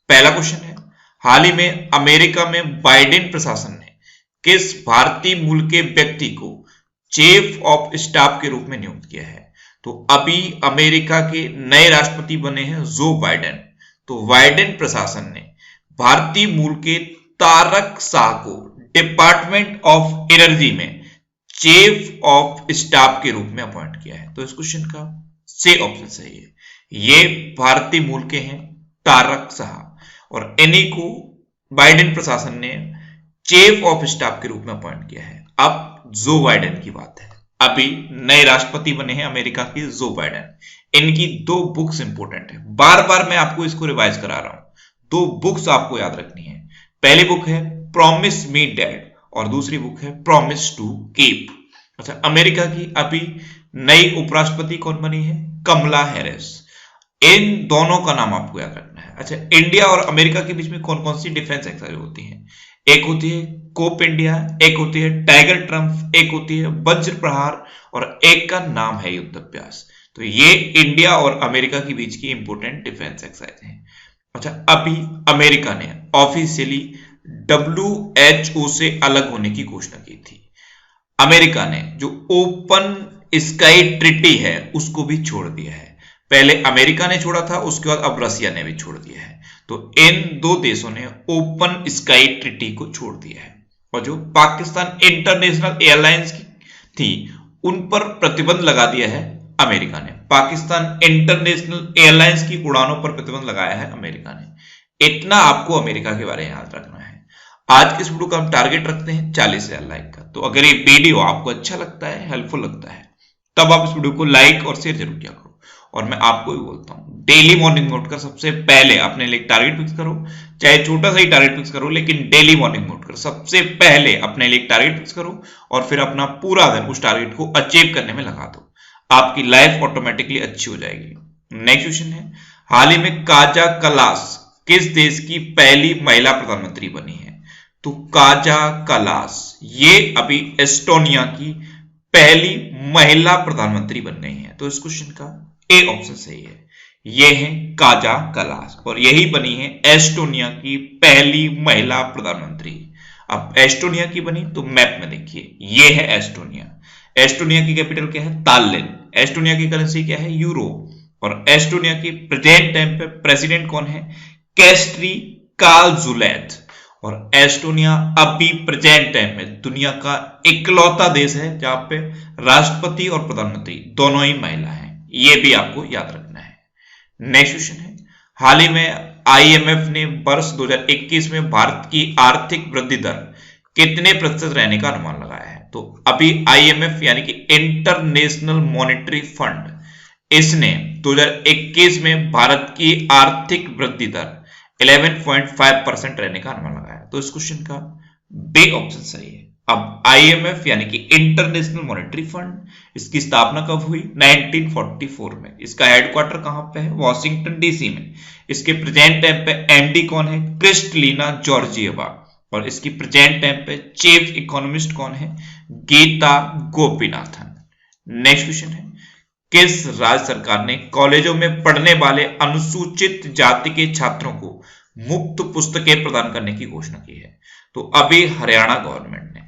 पहला क्वेश्चन है, हाल ही में अमेरिका में बाइडेन प्रशासन ने किस भारतीय मूल के व्यक्ति को चीफ ऑफ स्टाफ के रूप में नियुक्त किया है? तो अभी अमेरिका के नए राष्ट्रपति बने हैं जो बाइडेन। तो बाइडेन प्रशासन ने भारतीय मूल के तारक शाह को डिपार्टमेंट ऑफ एनर्जी में चीफ ऑफ स्टाफ के रूप में अपॉइंट किया है। तो इस क्वेश्चन का सी ऑप्शन सही है। ये भारतीय मूल के हैं तारक शाह, और इन्हीं को बाइडेन प्रशासन ने चीफ ऑफ स्टाफ के रूप में अपॉइंट किया है। अब जो बाइडेन की बात है, अभी नए राष्ट्रपति बने हैं अमेरिका के जो बाइडेन। इनकी दो बुक्स इंपॉर्टेंट है, बार बार मैं आपको इसको रिवाइज करा रहा हूं। दो बुक्स आपको याद रखनी है। पहली बुक है प्रॉमिस मी डैड और दूसरी बुक है प्रॉमिस टू कीप। अच्छा, अमेरिका की अभी नई उपराष्ट्रपति कौन बनी है? कमला हैरिस। इन दोनों का नाम आपको याद रखना है। अच्छा, इंडिया और अमेरिका के बीच में कौन कौन सी डिफेंस एक्सरसाइज होती है? एक होती है कोप इंडिया, एक होती है टाइगर ट्रम्प, एक होती है वज्र प्रहार और एक का नाम है युद्ध अभ्यास। तो ये इंडिया और अमेरिका के बीच की इंपोर्टेंट डिफेंस एक्सरसाइज है। अच्छा, अभी अमेरिका ने ऑफिशियली WHO से अलग होने की घोषणा की थी। अमेरिका ने जो ओपन स्काई ट्रीटी है उसको भी छोड़ दिया है। पहले अमेरिका ने छोड़ा था, उसके बाद अब रसिया ने भी छोड़ दिया है। तो इन दो देशों ने ओपन स्काई ट्रीटी को छोड़ दिया है। और जो पाकिस्तान इंटरनेशनल एयरलाइंस की थी उन पर प्रतिबंध लगा दिया है अमेरिका ने। पाकिस्तान इंटरनेशनल एयरलाइंस की उड़ानों पर प्रतिबंध लगाया है अमेरिका ने। इतना आपको अमेरिका के बारे में याद रखना है। आज के इस वीडियो का हम टारगेट रखते हैं 40,000 लाइक का। तो अगर ये वीडियो आपको अच्छा लगता है, हेल्पफुल लगता है, तब आप इस वीडियो को लाइक और शेयर जरूर किया करो। और मैं आपको भी बोलता हूं, डेली मॉर्निंग में उठकर सबसे पहले अपने लिए टारगेट फिक्स करो, चाहे छोटा सा ही टारगेट फिक्स करो, लेकिन डेली मॉर्निंग में उठकर सबसे पहले अपने लिए टारगेट फिक्स करो और फिर अपना पूरा दिन उस टारगेट को अचीव करने में लगा दो। आपकी लाइफ ऑटोमेटिकली अच्छी हो जाएगी। नेक्स्ट क्वेश्चन है, हाल ही में काजा कलास किस देश की पहली महिला प्रधानमंत्री बनी है? तो काजा कलास ये अभी एस्टोनिया की पहली महिला प्रधानमंत्री बन गई है। तो इस क्वेश्चन का ए ऑप्शन सही है। ये है काजा कलास और यही बनी है एस्टोनिया की पहली महिला प्रधानमंत्री। अब एस्टोनिया की बनी तो मैप में देखिए, ये है एस्टोनिया। एस्टोनिया की कैपिटल क्या है? ताल्लिन। एस्टोनिया की करेंसी क्या है? यूरो। और एस्टोनिया की प्रेजेंट टाइम पे प्रेसिडेंट कौन है? केस्ट्री कालजुलैद। और एस्टोनिया अभी प्रेजेंट टाइम में दुनिया का इकलौता देश है जहां पे राष्ट्रपति और प्रधानमंत्री दोनों ही महिला हैं। ये भी आपको याद रखना है। नेक्स्ट क्वेश्चन है, हाल ही में IMF ने वर्ष 2021 में भारत की आर्थिक वृद्धि दर कितने प्रतिशत रहने का अनुमान लगाया है? तो अभी IMF यानी कि इंटरनेशनल मॉनेटरी फंड, इसने 2021 में भारत की आर्थिक वृद्धि दर 11.5% रहने का अनुमान लगाया। तो इस क्वेश्चन का बी ऑप्शन सही है। अब IMF यानी कि इंटरनेशनल मॉनेटरी फंड, इसकी स्थापना कब हुई? 1944 में। इसका हेडक्वार्टर कहां पे है? वॉशिंगटन DC में। इसके प्रेजेंट टाइम पे MD कौन है? Kristalina Georgieva. और इसकी प्रेजेंट टाइम पे चीफ इकोनॉमिस्ट कौन है? गीता गोपीनाथन। नेक्स्ट क्वेश्चन है, किस राज्य सरकार ने कॉलेजों में पढ़ने वाले अनुसूचित जाति के छात्रों को मुफ्त पुस्तकें प्रदान करने की घोषणा की है? तो अभी हरियाणा गवर्नमेंट ने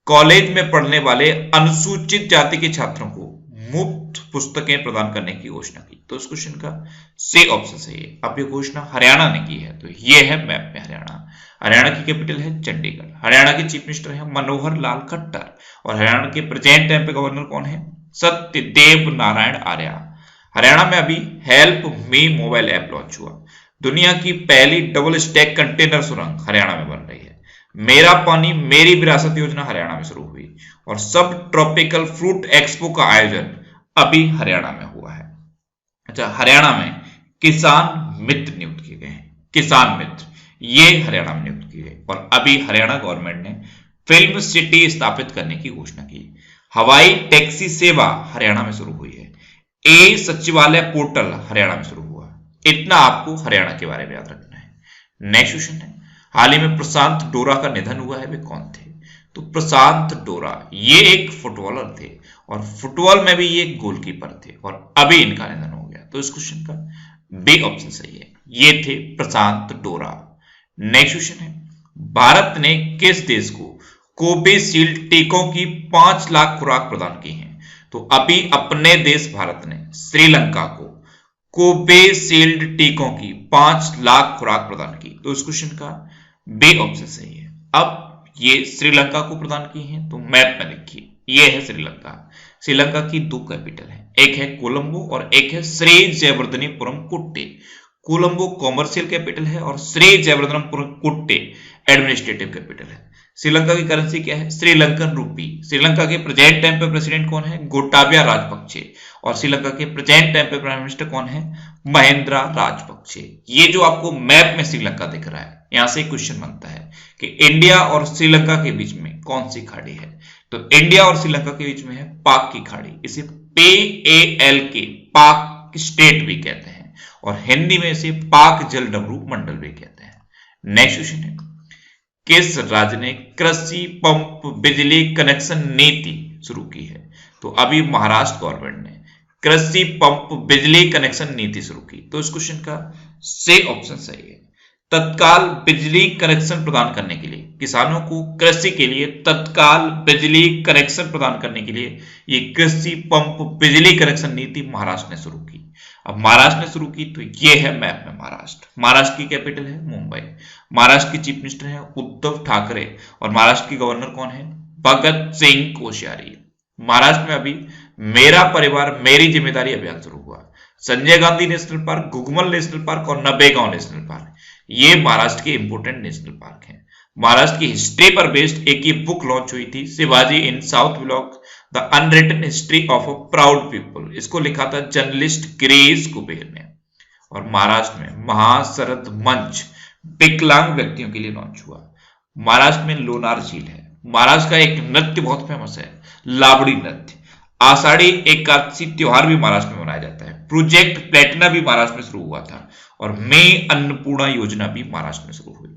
कॉलेज में पढ़ने वाले अनुसूचित जाति के छात्रों को मुफ्त पुस्तकें प्रदान करने की घोषणा की। तो इस क्वेश्चन का सी ऑप्शन सही है। अब ये घोषणा हरियाणा ने की है। तो ये है मैप में हरियाणा। हरियाणा की कैपिटल है चंडीगढ़। हरियाणा के चीफ मिनिस्टर है मनोहर लाल खट्टर। और हरियाणा के प्रेजेंट टाइम पे गवर्नर कौन है? सत्यदेव नारायण आर्य। हरियाणा में अभी help me mobile app launch हुआ। दुनिया की पहली डबल स्टैक कंटेनर सुरंग हरियाणा में बन रही है। मेरा पानी मेरी विरासत योजना हरियाणा में शुरू हुई। और सब ट्रॉपिकल फ्रूट एक्सपो का आयोजन अभी हरियाणा में हुआ है। अच्छा, हरियाणा में किसान मित्र नियुक्त किए गए हैं। किसान मित्र ये हरियाणा में नियुक्त किए गए। और अभी हरियाणा गवर्नमेंट ने फिल्म सिटी स्थापित करने की घोषणा की। हवाई टैक्सी सेवा हरियाणा में शुरू हुई है। ए सचिवालय पोर्टल हरियाणा में शुरू हुआ। इतना आपको हरियाणा के बारे में याद रखना है। नेक्स्ट क्वेश्चन है, हाल ही में प्रशांत डोरा का निधन हुआ है। वे कौन थे? तो प्रशांत डोरा ये एक फुटबॉलर थे और फुटबॉल में भी ये गोलकीपर थे और अभी इनका निधन हो गया। तो इस क्वेश्चन का बी ऑप्शन सही है। ये थे प्रशांत डोरा। नेक्स्ट क्वेश्चन है, भारत ने किस देश को कोविशील्ड टीकों की 5 लाख खुराक प्रदान की है? तो अभी अपने देश भारत ने श्रीलंका को कोविशील्ड टीकों की 5 लाख खुराक प्रदान की। तो इस क्वेश्चन का बी ऑप्शन सही है। अब ये श्रीलंका को प्रदान की है, तो मैप में देखिए ये है श्रीलंका। श्रीलंका की 2 कैपिटल है, एक है कोलंबो और एक है श्री जयवर्धनीपुरम कुट्टे। कोलंबो कॉमर्शियल कैपिटल है और श्री जयवर्धनपुरम कुट्टे एडमिनिस्ट्रेटिव कैपिटल है। श्रीलंका की करेंसी क्या है? श्रीलंकन रूपी। श्रीलंका के प्रेजेंट टाइम पे प्रेसिडेंट कौन है? गोटाबाया राजपक्षे। और श्रीलंका के प्रेजेंट टाइम पे प्राइम मिनिस्टर कौन है? महेंद्रा राजपक्षे। ये जो आपको मैप में श्रीलंका दिख रहा है, यहां से क्वेश्चन बनता है कि इंडिया और श्रीलंका के बीच में कौन सी खाड़ी है? तो इंडिया और श्रीलंका के बीच में है पाक की खाड़ी। इसे PALK पाक स्टेट भी कहते हैं और हिंदी में इसे पाक जलडमरू मंडल भी कहते हैं। नेक्स्ट क्वेश्चन है, किस राज्य ने कृषि पंप बिजली कनेक्शन नीति शुरू की है? तो अभी महाराष्ट्र गवर्नमेंट ने कृषि पंप बिजली कनेक्शन नीति शुरू की। तो इस क्वेश्चन का सही ऑप्शन सही है। तत्काल बिजली कनेक्शन प्रदान करने के लिए, किसानों को कृषि के लिए तत्काल बिजली कनेक्शन प्रदान करने के लिए ये कृषि पंप बिजली कनेक्शन नीति महाराष्ट्र ने शुरू की। अब महाराष्ट्र ने शुरू की तो ये है मैप में महाराष्ट्र। महाराष्ट्र की कैपिटल है मुंबई। महाराष्ट्र की चीफ मिनिस्टर है उद्धव ठाकरे और महाराष्ट्र की गवर्नर कौन है? भगत सिंह कोश्यारी। महाराष्ट्र में अभी मेरा परिवार मेरी जिम्मेदारी अभियान शुरू हुआ। Sanjay Gandhi national park, Gugamal national park और नबेगांव नेशनल पार्क, ये महाराष्ट्र के इंपोर्टेंट नेशनल पार्क हैं। महाराष्ट्र की हिस्ट्री पर बेस्ड एक ये बुक लॉन्च हुई थी, Shivaji in South Block the unwritten history of a proud people. इसको लिखा था जर्नलिस्ट गिरीश कुबेर ने। और महाराष्ट्र में महाशरद मंच विकलांग व्यक्तियों के लिए लॉन्च हुआ। महाराष्ट्र में लोनार झील है। महाराष्ट्र का एक नृत्य बहुत फेमस है, लावड़ी नृत्य। आषाढ़ी एकादशी त्योहार भी महाराष्ट्र में मनाया जाता है। प्रोजेक्ट प्लेटिना भी महाराष्ट्र में शुरू हुआ था और मैं अन्नपूर्णा योजना भी महाराष्ट्र में शुरू हुई।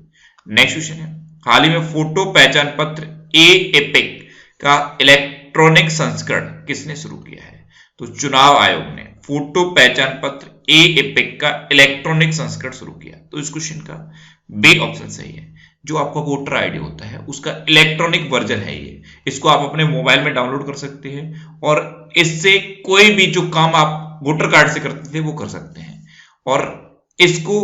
नेक्स्ट क्वेश्चन है, हाल ही में फोटो पहचान पत्र एपिक का इलेक्ट्रॉनिक संस्करण किसने शुरू किया है? तो चुनाव आयोग ने फोटो पहचान पत्र एपिक का इलेक्ट्रॉनिक संस्करण शुरू किया। तो इस क्वेश्चन का बी ऑप्शन सही है। जो आपका वोटर आईडी होता है उसका इलेक्ट्रॉनिक वर्जन है ये। इसको आप अपने मोबाइल में डाउनलोड कर सकते हैं और इससे कोई भी जो काम आप वोटर कार्ड से करते थे वो कर सकते हैं और इसको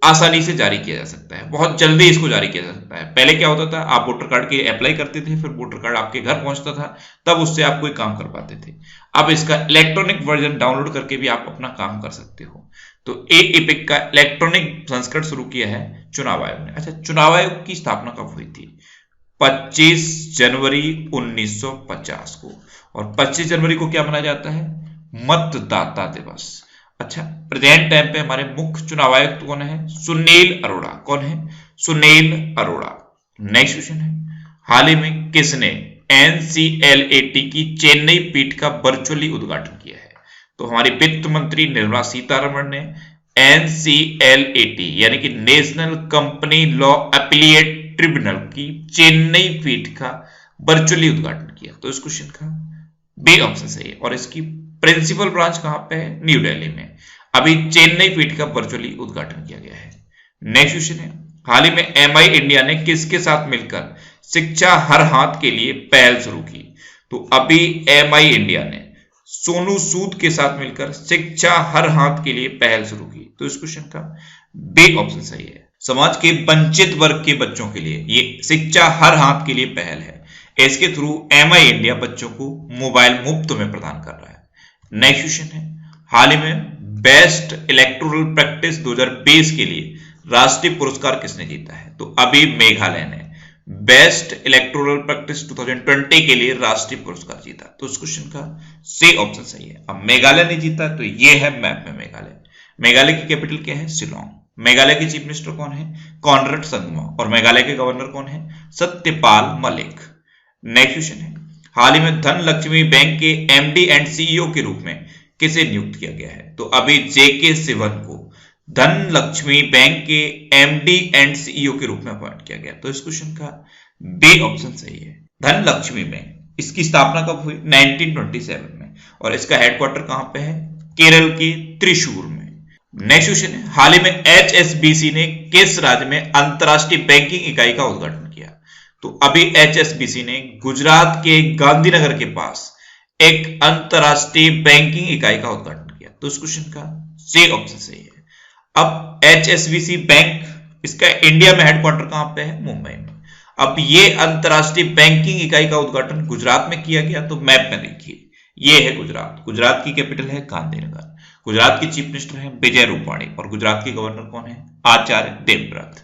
आसानी से जारी किया जा सकता है। बहुत जल्दी इसको जारी किया जा सकता है। पहले क्या होता था, आप वोटर कार्ड के अप्लाई करते थे, फिर वोटर कार्ड आपके घर पहुंचता था, तब उससे आप कोई काम कर पाते थे। अब इसका इलेक्ट्रॉनिक वर्जन डाउनलोड करके भी आप अपना काम कर सकते हो। तो एपिक का इलेक्ट्रॉनिक संस्करण शुरू किया है चुनाव आयोग ने। अच्छा, चुनाव आयोग की स्थापना कब हुई थी? 25 जनवरी 1950 को। और 25 जनवरी को क्या मनाया जाता है? मतदाता दिवस। अच्छा, प्रेजेंट टाइम पे हमारे मुख्य चुनाव आयुक्त कौन है? सुनील अरोड़ा। कौन है? सुनील अरोड़ा। नेक्स्ट क्वेश्चन है, हाल ही में किसने NCLAT की चेन्नई पीठ का वर्चुअली उद्घाटन किया है? तो हमारी वित्त मंत्री निर्मला सीतारमण ने NCLAT यानी कि national company law appellate tribunal की चेन्नई पीठ का वर्चुअली उद्घाटन किया। तो इस क्वेश्चन का बी ऑप्शन सही है। और इसकी प्रिंसिपल ब्रांच कहां पे है? न्यू दिल्ली में। अभी चेन्नई पीठ का वर्चुअली उद्घाटन किया गया है। नेक्स्ट क्वेश्चन है, हाल ही में MI इंडिया ने किसके साथ मिलकर शिक्षा हर हाथ के लिए पहल शुरू की? तो अभी MI इंडिया ने सोनू सूद के साथ मिलकर शिक्षा हर हाथ के लिए पहल शुरू की। तो इस क्वेश्चन का बी ऑप्शन सही है। समाज के वंचित वर्ग के बच्चों के लिए ये शिक्षा हर हाथ के लिए पहल है। इसके थ्रू MI इंडिया बच्चों को मोबाइल मुफ्त में प्रदान कर रहा है। नेक्स्ट क्वेश्चन है, हाल ही में बेस्ट इलेक्टोरल प्रैक्टिस 2020 के लिए राष्ट्रीय पुरस्कार किसने जीता है? तो अभी मेघालय ने बेस्ट इलेक्टोरल प्रैक्टिस 2020 के लिए राष्ट्रीय पुरस्कार जीता। तो उस क्वेश्चन का सी ऑप्शन सही है। अब मेघालय ने जीता तो ये है मैप में मेघालय। मेघालय की कैपिटल क्या है? शिलोंग। मेघालय के चीफ मिनिस्टर कौन है? कॉनरेड संगमा। और मेघालय के गवर्नर कौन है? सत्यपाल मलिक। नेक्स्ट क्वेश्चन है, हाल ही में धन लक्ष्मी बैंक के MD एंड CEO के रूप में किसे नियुक्त किया गया है? तो अभी JK सिवन को धन लक्ष्मी बैंक के MD एंड CEO के रूप में अपॉइंट किया गया। तो इस क्वेश्चन का बी ऑप्शन सही है। धन लक्ष्मी बैंक, इसकी स्थापना कब हुई? 1927 में। और इसका हेडक्वार्टर कहां पे है? केरल के त्रिशूर में। नेक्स्ट क्वेश्चन है, हाल ही में HSBC ने किस राज्य में अंतरराष्ट्रीय बैंकिंग इकाई का उद्घाटन किया? तो अभी HSBC ने गुजरात के गांधीनगर के पास एक अंतरराष्ट्रीय बैंकिंग इकाई का उद्घाटन किया। तो इस क्वेश्चन का सी ऑप्शन सही है। अब HSBC बैंक, इसका इंडिया में हेडक्वार्टर कहां पे है? मुंबई में। अब ये अंतरराष्ट्रीय बैंकिंग इकाई का उद्घाटन गुजरात में किया गया। तो मैप में देखिए, ये है गुजरात। गुजरात की कैपिटल है गांधीनगर। गुजरात के चीफ मिनिस्टर हैं विजय रूपाणी और गुजरात के गवर्नर कौन है? आचार्य देवव्रत।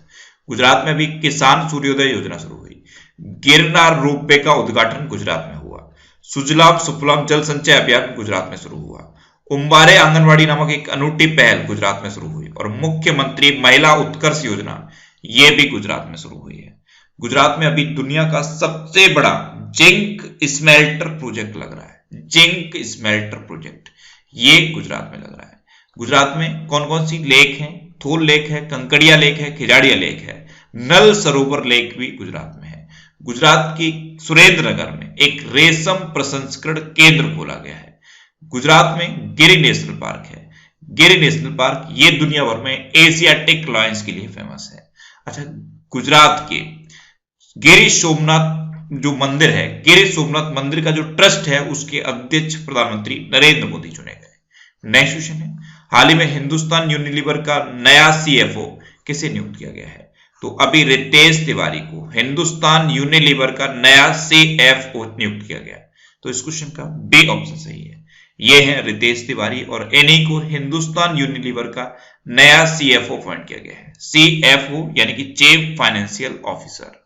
गुजरात में भी किसान सूर्योदय योजना शुरू हुई। गिरनार रोपवे का उद्घाटन गुजरात में हुआ। सुजलाम सुफलाम जल संचय अभियान गुजरात में शुरू हुआ। उम्बारे आंगनवाड़ी नामक एक अनूठी पहल गुजरात में शुरू हुई और मुख्यमंत्री महिला उत्कर्ष योजना ये भी गुजरात में शुरू हुई है। गुजरात में अभी दुनिया का सबसे बड़ा जिंक स्मेल्टर प्रोजेक्ट लग रहा है। जिंक स्मेल्टर प्रोजेक्ट ये गुजरात में लग रहा है। गुजरात में कौन कौन सी लेक हैं? थोल लेक है, कंकड़िया लेक है, खिजाड़िया लेक है, नल सरोवर लेक भी गुजरात में है। गुजरात की सुरेंद्र नगर में एक रेशम प्रसंस्करण केंद्र खोला गया है। गुजरात में गिर नेशनल पार्क है। गिर नेशनल पार्क ये दुनिया भर में एशियाटिक लायंस के लिए फेमस है। अच्छा, गुजरात के गिर सोमनाथ जो मंदिर है, गिर सोमनाथ मंदिर का जो ट्रस्ट है, उसके अध्यक्ष प्रधानमंत्री नरेंद्र मोदी चुने गए। नेक्स्ट क्वेश्चन है, हाल ही में हिंदुस्तान यूनिलीवर का नया CFO किसे नियुक्त किया गया है? तो अभी रितेश तिवारी को हिंदुस्तान यूनिलीवर का नया CFO नियुक्त किया गया। तो इस क्वेश्चन का बी ऑप्शन सही है। ये है रितेश तिवारी और इन्हीं को हिंदुस्तान यूनिलीवर का नया CFO अपॉइंट किया गया है। CFO यानी कि chief financial officer.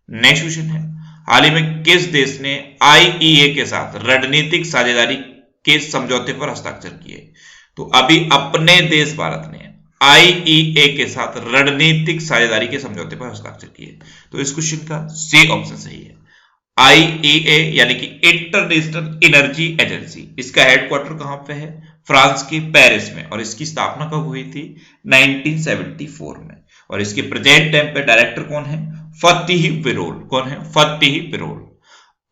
Next question है, हाल ही में किस देश ने IEA के साथ रणनीतिक साझेदारी के समझौते पर हस्ताक्षर किए? तो अभी अपने देश भारत ने IEA के साथ रणनीतिक साझेदारी के समझौते पर हस्ताक्षर किए। तो इस क्वेश्चन का सी ऑप्शन सही है। IEA यानी कि इंटरनेशनल एनर्जी एजेंसी, इसका हेडक्वार्टर कहां पे है? फ्रांस के पेरिस में। और इसकी स्थापना कब हुई थी? 1974 में। और इसके प्रेजेंट टाइम पे डायरेक्टर कौन है? फतेह विरोल। कौन है? फतेह विरोल।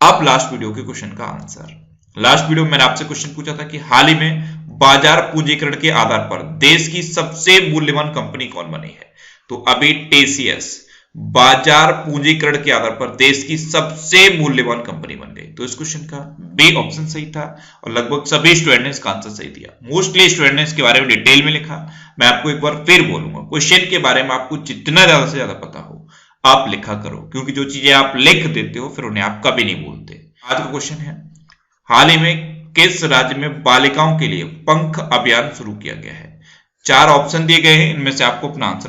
अब लास्ट वीडियो के क्वेश्चन का आंसर। लास्ट वीडियो में मैंने आपसे क्वेश्चन पूछा था कि हाल ही में बाजार पूंजीकरण के आधार पर देश की सबसे मूल्यवान कंपनी कौन बनी है? तो अभी TCS बाजार पूंजीकरण के आधार पर देश की सबसे मूल्यवान कंपनी बन गई। तो इस क्वेश्चन का बी ऑप्शन सही था और लगभग सभी स्टूडेंट ने इसका आंसर सही दिया। मोस्टली स्टूडेंट ने इसके बारे में डिटेल में लिखा। मैं आपको एक बार फिर बोलूंगा, क्वेश्चन के बारे में आपको जितना ज्यादा से ज्यादा पता हो आप लिखा करो, क्योंकि जो चीजें आप लिख देते हो फिर उन्हें आप कभी नहीं भूलते। आज का क्वेश्चन है, हाल ही में किस राज्य में बालिकाओं के लिए पंख अभियान शुरू किया गया है? 4 ऑप्शन दिए गए हैं, इनमें से आपको अपना आंसर